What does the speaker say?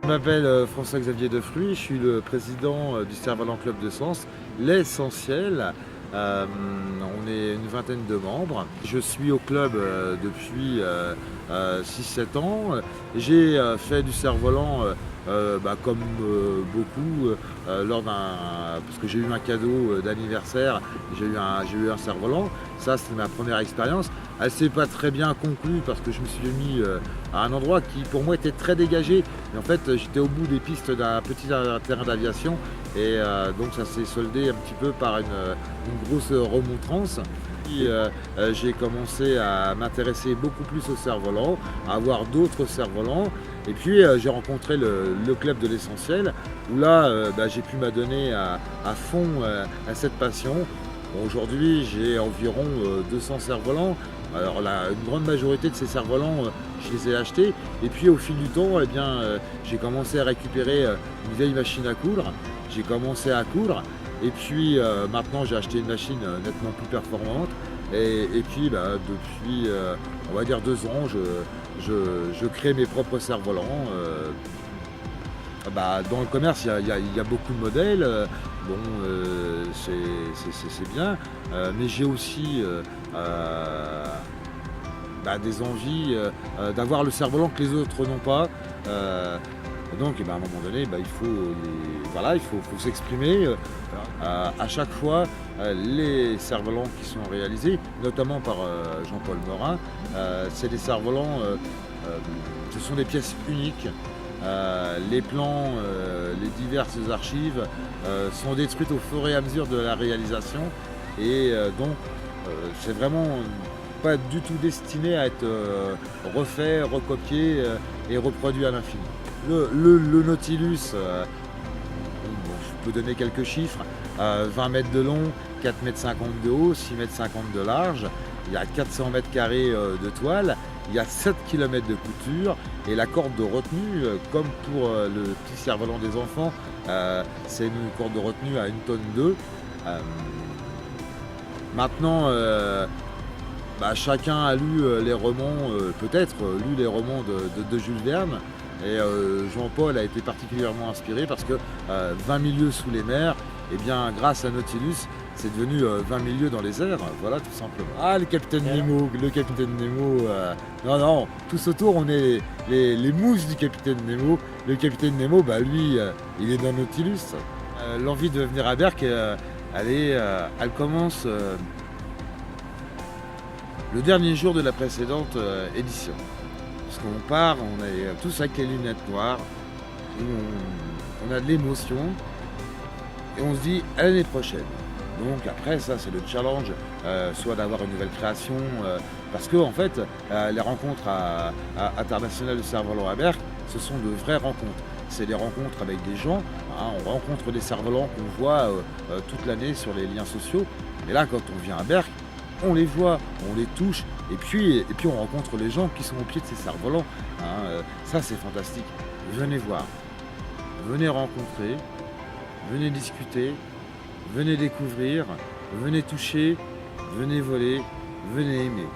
Je m'appelle François-Xavier Defruy, je suis le président du Cerf-Volant Club de Sens, l'essentiel. On est une vingtaine de membres. Je suis au club depuis 6-7 ans. J'ai fait du cerf-volant comme beaucoup parce que j'ai eu un cadeau d'anniversaire, j'ai eu un cerf-volant. Ça, c'était ma première expérience. Elle ne s'est pas très bien conclue parce que je me suis mis à un endroit qui pour moi était très dégagé. Et en fait, j'étais au bout des pistes d'un petit terrain d'aviation et donc ça s'est soldé un petit peu par une grosse remontrance. Puis, j'ai commencé à m'intéresser beaucoup plus au cerf-volant, à avoir d'autres cerfs-volants. Et puis j'ai rencontré le club de l'essentiel où là j'ai pu m'adonner à fond à cette passion. Bon, aujourd'hui j'ai environ 200 cerfs-volants. Alors une grande majorité de ces cerfs-volants, je les ai achetés. Et puis au fil du temps, j'ai commencé à récupérer une vieille machine à coudre. J'ai commencé à coudre. Et puis maintenant j'ai acheté une machine nettement plus performante. Et puis depuis on va dire 2 ans, je crée mes propres cerfs-volants. Dans le commerce, il y a beaucoup de modèles. C'est bien. Mais j'ai aussi des envies d'avoir le cerf-volant que les autres n'ont pas. Donc à un moment donné, il faut s'exprimer. À chaque fois, les cerfs-volants qui sont réalisés, notamment par Jean-Paul Morin, c'est des cerfs-volants, ce sont des pièces uniques. Les plans, les diverses archives sont détruites au fur et à mesure de la réalisation et donc c'est vraiment pas du tout destiné à être refait, recopié et reproduit à l'infini. Le Nautilus, je peux donner quelques chiffres, 20 mètres de long, 4,50 mètres de haut, 6,50 mètres de large, il y a 400 mètres carrés de toile, il y a 7 km de couture et la corde de retenue, comme pour le petit cerf-volant des enfants, c'est une corde de retenue à 1,2 tonne. Maintenant, chacun a lu les romans, peut-être lu les romans de Jules Verne. Et Jean-Paul a été particulièrement inspiré parce que 20 milieux sous les mers, grâce à Nautilus, c'est devenu 20 milieux dans les airs, voilà tout simplement. Ah, le capitaine Nemo, non, tous autour on est les mousses du capitaine Nemo. Le capitaine Nemo, lui, il est dans Nautilus. L'envie de venir à Berck, elle commence le dernier jour de la précédente édition. Parce qu'on part, on est tous avec les lunettes noires, on a de l'émotion et on se dit à l'année prochaine. Donc après ça c'est le challenge, soit d'avoir une nouvelle création, parce que en fait les rencontres internationales de cerf-volant à Berck, ce sont de vraies rencontres. C'est des rencontres avec des gens, on rencontre des cerfs-volants qu'on voit toute l'année sur les liens sociaux. Et là quand on vient à Berck, on les voit, on les touche, et puis on rencontre les gens qui sont au pied de ces cerfs-volants. Ça c'est fantastique. Venez voir, venez rencontrer, venez discuter, venez découvrir, venez toucher, venez voler, venez aimer.